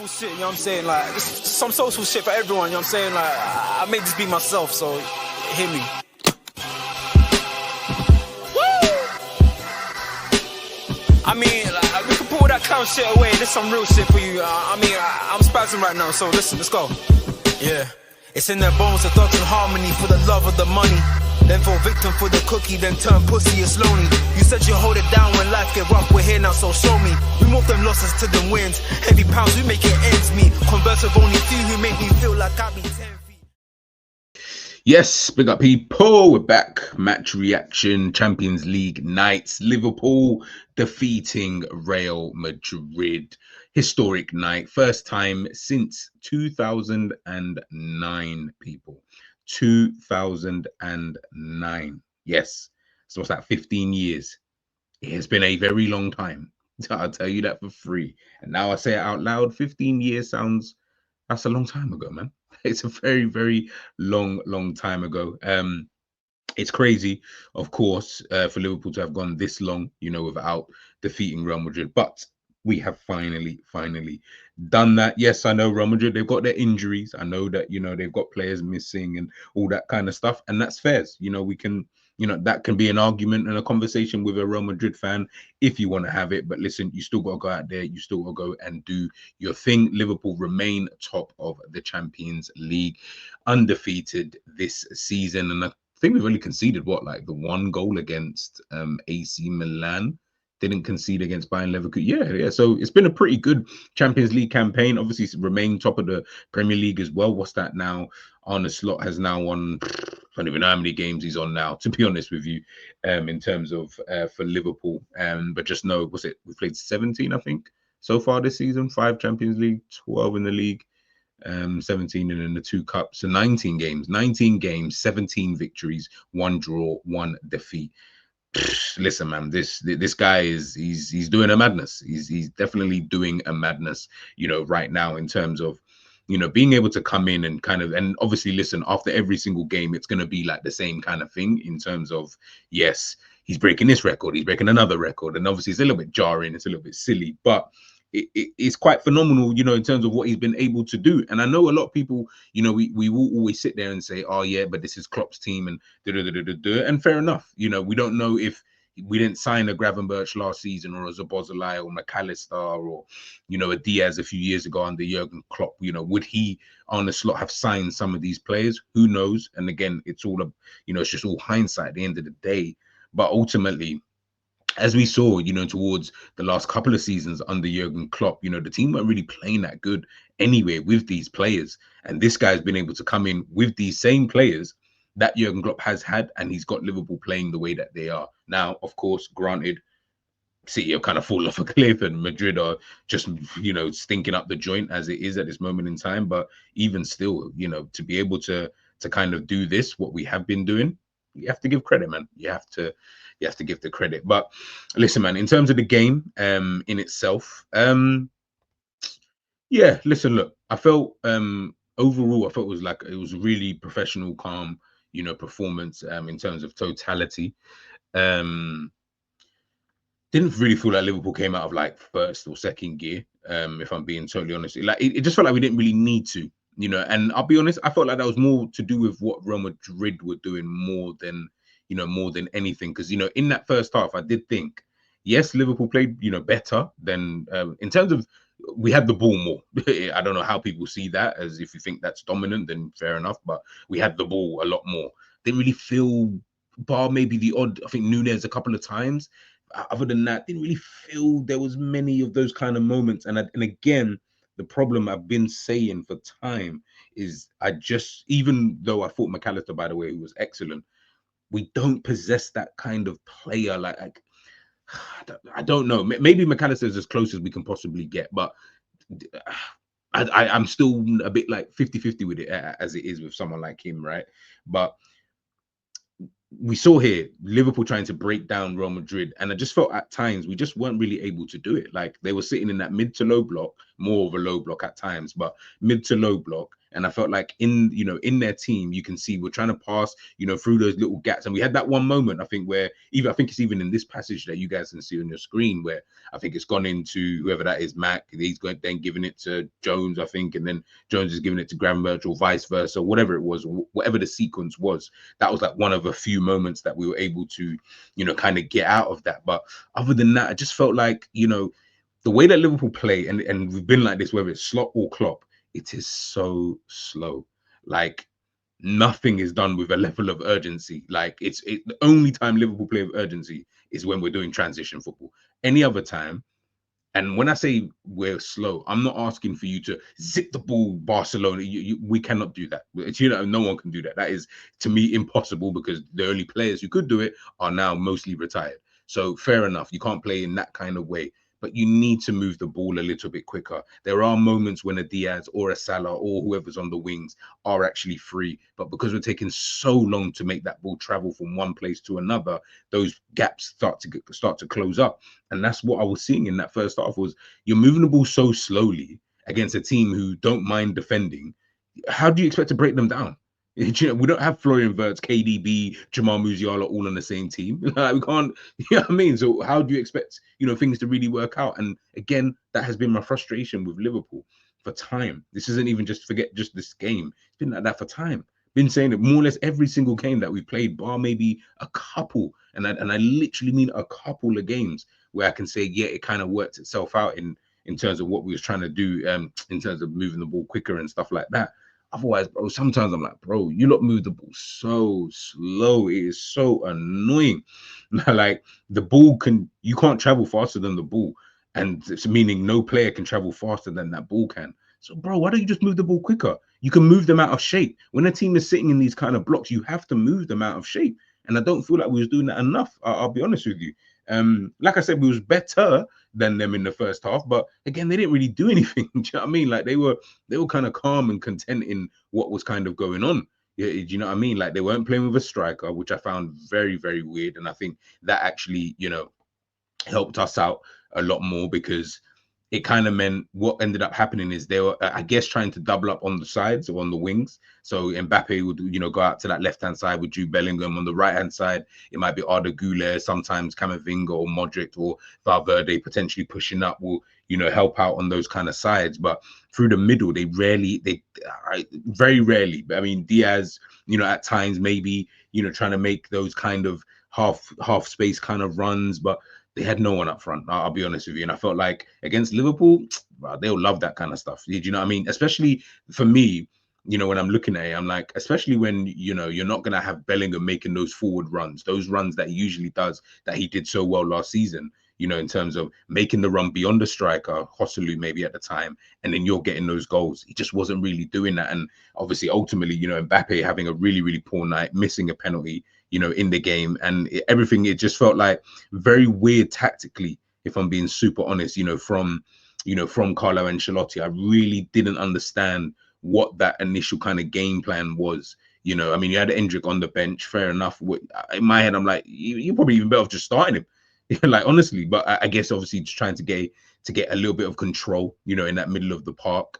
playful shit, you know what I'm saying? Like, just some social shit for everyone, you know what I'm saying? Like, I made this be myself, so hit me. I mean, like, we can pull that clown shit away. There's some real shit for you. I'm spazzing right now, so listen, let's go. Yeah. It's in their bones, the thugs and harmony for the love of the money. Then fall victim for the cookie, then turn pussy, it's lonely. You said you hold it down when life get rough, we're here now, so show me. We move them losses to them wins. Heavy pounds, we make it ends meet. Converse with only few who make me feel like I be 10 feet. Yes, big up people, we're back. Match reaction, Champions League nights. Liverpool defeating Real Madrid. Historic night, first time since 2009, people. 2009. Yes. So what's that, 15 years? It has been a very long time. I'll tell you that for free. And now I say it out loud, 15 years sounds, that's a long time ago, man. It's a very, very long time ago. It's crazy, of course, for Liverpool to have gone this long, without defeating Real Madrid. But we have finally done that. Yes, I know Real Madrid, they've got their injuries. I know that, they've got players missing and all that kind of stuff. And that's fair. We can, that can be an argument and a conversation with a Real Madrid fan if you want to have it. But listen, you still got to go out there. You still got to go and do your thing. Liverpool remain top of the Champions League, undefeated this season. And I think we've only conceded, the one goal against AC Milan. Didn't concede against Bayern Leverkusen. Yeah. So it's been a pretty good Champions League campaign. Obviously, remain top of the Premier League as well. What's that now? Arne Slot has now won, I don't even know how many games he's on now, to be honest with you, in terms of for Liverpool. But just know, we've played 17, I think, so far this season. 5 Champions League, 12 in the league, 17 and in the 2 cups. So 19 games, 17 victories, 1 draw, 1 defeat. Listen, man, this guy he's doing a madness. He's definitely doing a madness, right now, in terms of, being able to come in and and obviously, listen, after every single game, it's going to be like the same kind of thing in terms of, yes, he's breaking this record, he's breaking another record. And obviously it's a little bit jarring, it's a little bit silly, but it's quite phenomenal, in terms of what he's been able to do. And I know a lot of people, we will always sit there and say, oh yeah, but this is Klopp's team and and fair enough. We don't know if we didn't sign a Gravenberch last season, or a Szoboszlai or McAllister, or a Diaz a few years ago under Jurgen Klopp. Would he on the slot have signed some of these players? Who knows? And again, it's all it's just all hindsight at the end of the day. But ultimately, as we saw, towards the last couple of seasons under Jurgen Klopp, the team weren't really playing that good anyway with these players. And this guy's been able to come in with these same players that Jurgen Klopp has had, and he's got Liverpool playing the way that they are. Now, of course, granted, City have kind of fallen off a cliff, and Madrid are just, stinking up the joint as it is at this moment in time. But even still, to be able to kind of do this, what we have been doing, you have to give credit, man. You have to give the credit. But listen, man, in terms of the game in itself, listen, look, I felt overall, it was really professional, calm, performance in terms of totality. Didn't really feel like Liverpool came out of first or second gear, if I'm being totally honest. It just felt like we didn't really need to, and I'll be honest, I felt like that was more to do with what Real Madrid were doing more than anything. Because, in that first half, I did think, yes, Liverpool played, better than, in terms of, we had the ball more. I don't know how people see that, as if you think that's dominant, then fair enough. But we had the ball a lot more. Didn't really feel, bar maybe the odd, I think Núñez a couple of times. Other than that, didn't really feel there was many of those kind of moments. And again, the problem I've been saying for time is even though I thought McAllister, by the way, who was excellent, we don't possess that kind of player. I don't know. Maybe McAllister is as close as we can possibly get, but I'm still a bit 50-50 with it as it is with someone like him, right? But we saw here Liverpool trying to break down Real Madrid, and I just felt at times we just weren't really able to do it. They were sitting in that mid to low block, more of a low block at times, but mid to low block, And I felt like in their team, you can see we're trying to pass, through those little gaps. And we had that one moment, I think, where I think it's even in this passage that you guys can see on your screen, where I think it's gone into whoever that is, Mac. He's going then giving it to Jones, I think, and then Jones is giving it to Gravenberch or vice versa, whatever it was, whatever the sequence was. That was like one of a few moments that we were able to, kind of get out of that. But other than that, I just felt like, the way that Liverpool play, and we've been like this, whether it's Slot or Klopp, it is so slow. Like nothing is done with a level of urgency. Like the only time Liverpool play with urgency is when we're doing transition football. Any other time, and when I say we're slow, I'm not asking for you to zip the ball, Barcelona. We cannot do that. No one can do that. That is, to me, impossible, because the only players who could do it are now mostly retired. So fair enough. You can't play in that kind of way, but you need to move the ball a little bit quicker. There are moments when a Diaz or a Salah or whoever's on the wings are actually free, but because we're taking so long to make that ball travel from one place to another, those gaps start to close up. And that's what I was seeing in that first half, was you're moving the ball so slowly against a team who don't mind defending. How do you expect to break them down? We don't have Florian Wirtz, KDB, Jamal Musiala all on the same team. Like, we can't, you know what I mean? So how do you expect, things to really work out? And again, that has been my frustration with Liverpool for time. This isn't even forget this game. It's been like that for time. Been saying it more or less every single game that we played, bar maybe a couple. And I literally mean a couple of games where I can say, yeah, it kind of worked itself out in terms of what we was trying to do, in terms of moving the ball quicker and stuff like that. Otherwise, bro, sometimes I'm like, bro, you lot move the ball so slow. It is so annoying. Like the ball you can't travel faster than the ball. And it's meaning no player can travel faster than that ball can. So, bro, why don't you just move the ball quicker? You can move them out of shape. When a team is sitting in these kind of blocks, you have to move them out of shape. And I don't feel like we was doing that enough. I'll be honest with you. Like I said, we was better than them in the first half, but again, they didn't really do anything. Do you know what I mean? Like they were kind of calm and content in what was kind of going on. Yeah, do you know what I mean? Like they weren't playing with a striker, which I found very, very weird. And I think that actually, helped us out a lot more, because it kind of meant what ended up happening is they were, I guess, trying to double up on the sides or on the wings. So Mbappe would, go out to that left-hand side with Jude Bellingham. On the right-hand side, it might be Arda Güler, sometimes Camavinga or Modric or Valverde potentially pushing up will, help out on those kind of sides. But through the middle, very rarely. I mean, Diaz, at times maybe, trying to make those kind of half space kind of runs, but they had no one up front. I'll be honest with you. And I felt like against Liverpool, they'll love that kind of stuff. Do you know what I mean? Especially for me, when I'm looking at it, I'm like, especially when, you're not going to have Bellingham making those forward runs, those runs that he usually does, that he did so well last season, in terms of making the run beyond the striker, Joselu maybe at the time, and then you're getting those goals. He just wasn't really doing that. And obviously, ultimately, Mbappe having a really, really poor night, missing a penalty, in the game, and everything, it just felt like very weird tactically, if I'm being super honest, from Carlo Ancelotti. I really didn't understand what that initial kind of game plan was. I mean, you had Endrick on the bench, fair enough. In my head, I'm like, you're probably even better off just starting him. Like, honestly, but I guess obviously just trying to get a little bit of control, in that middle of the park.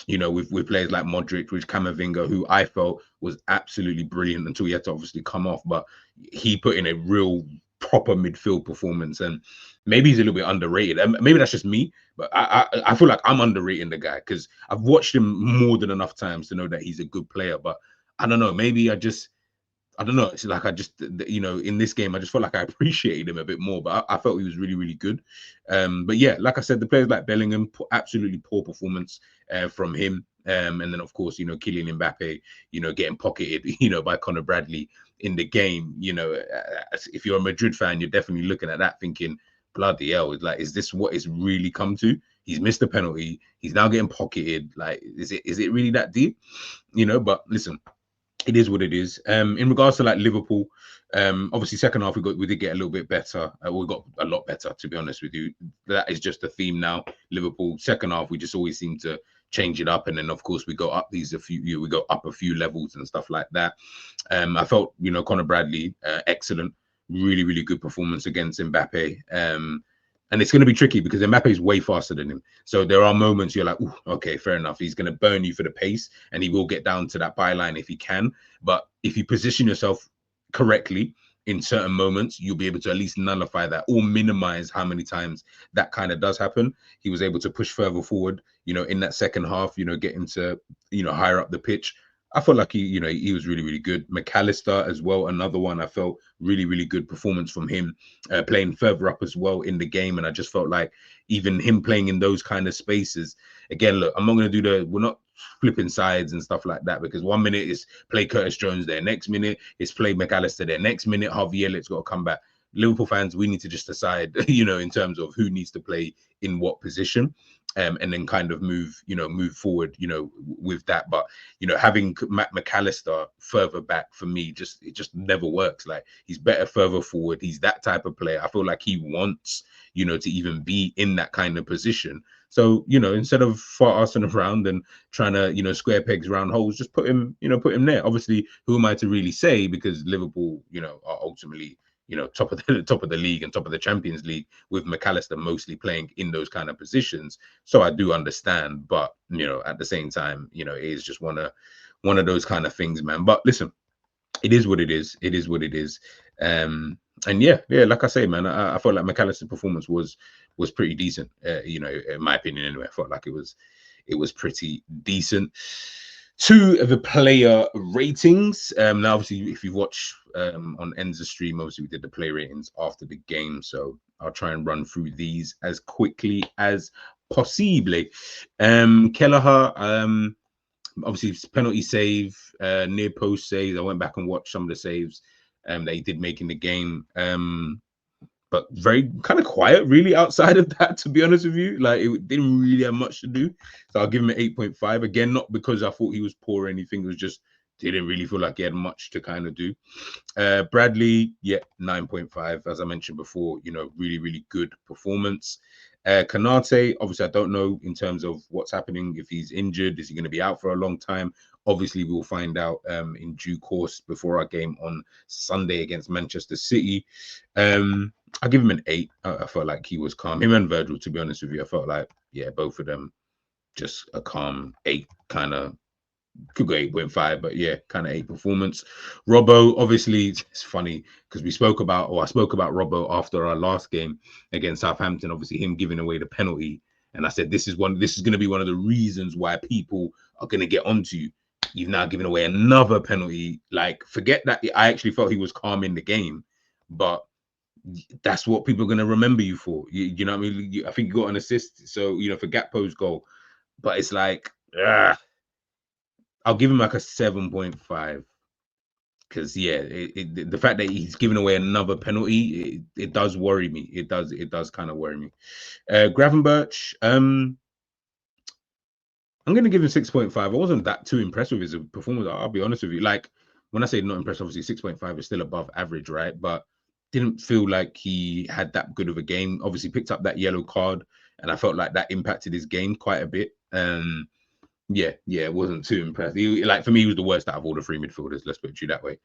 With players like Modric, with Camavinga, who I felt was absolutely brilliant until he had to obviously come off, but he put in a real proper midfield performance, and maybe he's a little bit underrated. And maybe that's just me, but I feel like I'm underrating the guy, because I've watched him more than enough times to know that he's a good player. But I don't know, maybe I don't know. It's like in this game, I just felt like I appreciated him a bit more, but I felt he was really, really good. But yeah, like I said, the players like Bellingham, absolutely poor performance from him. And then, of course, Kylian Mbappe, getting pocketed, by Conor Bradley in the game. If you're a Madrid fan, you're definitely looking at that thinking, bloody hell, like, is this what it's really come to? He's missed a penalty. He's now getting pocketed. Like, is it really that deep? But listen, it is what it is. In regards to like Liverpool, obviously second half we did get a little bit better. We got a lot better, to be honest with you. That is just the theme now. Liverpool second half, we just always seem to change it up, and then of course we go up we go up a few levels and stuff like that. I felt Conor Bradley excellent, really, really good performance against Mbappe. And it's going to be tricky because Mbappe is way faster than him. So there are moments you're like, ooh, okay, fair enough. He's going to burn you for the pace and he will get down to that byline if he can. But if you position yourself correctly in certain moments, you'll be able to at least nullify that or minimize how many times that kind of does happen. He was able to push further forward, in that second half, getting to, higher up the pitch. I felt like he was really, really good. McAllister as well, another one. I felt really, really good performance from him, playing further up as well in the game. And I just felt like even him playing in those kind of spaces. Again, look, I'm not going to do we're not flipping sides and stuff like that, because 1 minute is play Curtis Jones there, next minute is play McAllister there, next minute Harvey Elliott's got to come back. Liverpool fans, we need to just decide, in terms of who needs to play in what position. And then kind of move forward, with that. But, having Matt McAllister further back for me, it just never works. Like, he's better further forward. He's that type of player. I feel like he wants, to even be in that kind of position. So, instead of far-arsing around and trying to, square pegs round holes, just put him there. Obviously, who am I to really say? Because Liverpool, are ultimately, top of the league and top of the Champions League, with McAllister mostly playing in those kind of positions. So I do understand, but at the same time, it is just one of those kind of things, man. But listen, it is what it is. It is what it is. And yeah, like I say, man, I felt like McAllister's performance was pretty decent. In my opinion, anyway. I felt like it was pretty decent. To the player ratings. Now, obviously, if you watch on ENDZ stream, obviously we did the player ratings after the game, so I'll try and run through these as quickly as possible. Kelleher, obviously penalty save, near post saves. I went back and watched some of the saves that he did make in the game. But very kind of quiet, really, outside of that, to be honest with you. Like, it didn't really have much to do. So I'll give him an 8.5. Again, not because I thought he was poor or anything. It was just, didn't really feel like he had much to kind of do. Bradley, 9.5. As I mentioned before, really, really good performance. Kanate, obviously, I don't know in terms of what's happening. If he's injured, is he going to be out for a long time? Obviously, we'll find out in due course before our game on Sunday against Manchester City. I'll give him an 8. I felt like he was calm. Him and Virgil, to be honest with you, I felt like, both of them just a calm 8, kind of. Could go 8.5, but kind of 8 performance. Robbo, obviously, it's funny because I spoke about Robbo after our last game against Southampton. Obviously, him giving away the penalty, and I said this is going to be one of the reasons why people are going to get onto you. You've now given away another penalty. Like, forget that. I actually felt he was calm in the game, but that's what people are going to remember you for. You know what I mean? I think you got an assist, so for Gakpo's goal, but it's like, I'll give him like a 7.5 because the fact that he's giving away another penalty, it does worry me. It does kind of worry me. Gravenberch, I'm gonna give him 6.5. I wasn't that too impressed with his performance. I'll be honest with you. Like, when I say not impressed, obviously 6.5 is still above average, right? But didn't feel like he had that good of a game. Obviously picked up that yellow card, and I felt like that impacted his game quite a bit. It wasn't too impressed. For me, he was the worst out of all the three midfielders. Let's put it that way.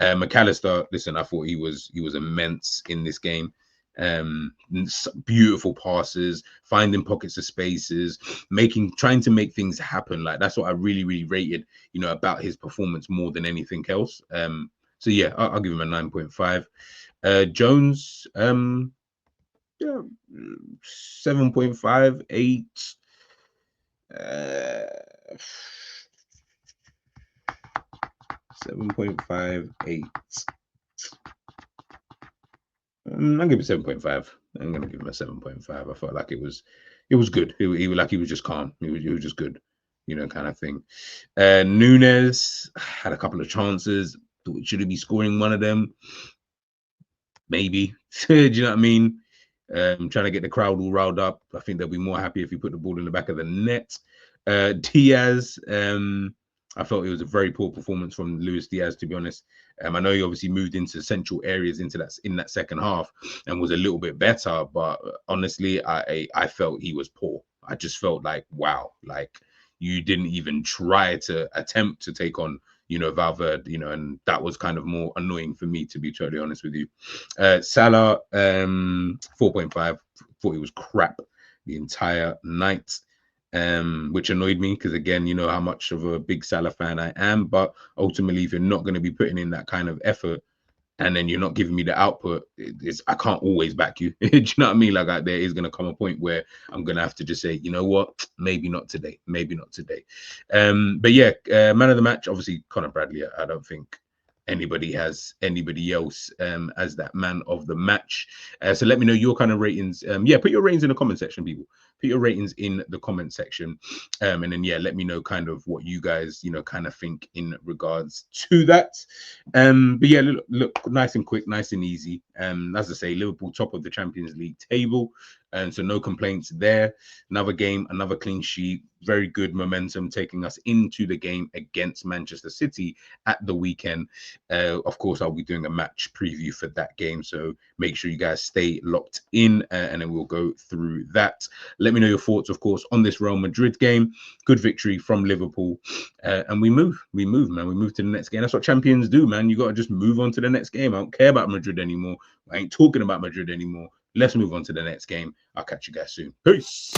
McAllister, listen, I thought he was immense in this game. Beautiful passes, finding pockets of spaces, trying to make things happen. Like, that's what I really, really rated, about his performance more than anything else. So I'll give him a 9.5. Jones, 7.5, 8. 7.5, 8. I'm gonna give it 7.5. I'm gonna give him a 7.5. I felt like it was good. He was just calm. He was just good, kind of thing. Nunes had a couple of chances. Should he be scoring one of them? Maybe. Do you know what I mean? Trying to get the crowd all riled up. I think they'll be more happy if he put the ball in the back of the net. Diaz, I felt it was a very poor performance from Luis Diaz, to be honest. I know he obviously moved into central areas in that second half and was a little bit better, but honestly, I felt he was poor. I just felt like, wow, like, you didn't even try to attempt to take on, Valverde, and that was kind of more annoying for me, to be totally honest with you. Salah, 4.5. Thought it was crap the entire night, which annoyed me because, again, you know how much of a big Salah fan I am. But ultimately, if you're not going to be putting in that kind of effort, and then you're not giving me the output, I can't always back you. Do you know what I mean? Like, there is going to come a point where I'm going to have to just say, you know what, maybe not today, maybe not today. But yeah, man of the match, obviously Conor Bradley. I don't think anybody has anybody else as that man of the match. So let me know your kind of ratings. Yeah, put your ratings in the comment section, people. Put your ratings in the comment section, and then yeah, let me know kind of what you guys, you know, kind of think in regards to that. But yeah, look nice and quick, nice and easy. As I say, Liverpool top of the Champions League table, and so no complaints there. Another game, another clean sheet, very good momentum taking us into the game against Manchester City at the weekend. Of course, I'll be doing a match preview for that game, so make sure you guys stay locked in, and then we'll go through that. Let me know your thoughts, of course, on this Real Madrid game. Good victory from Liverpool, and we move, man. We move to the next game. That's what champions do, man. You got to just move on to the next game. I don't care about Madrid anymore. I ain't talking about Madrid anymore. Let's move on to the next game. I'll catch you guys soon. Peace.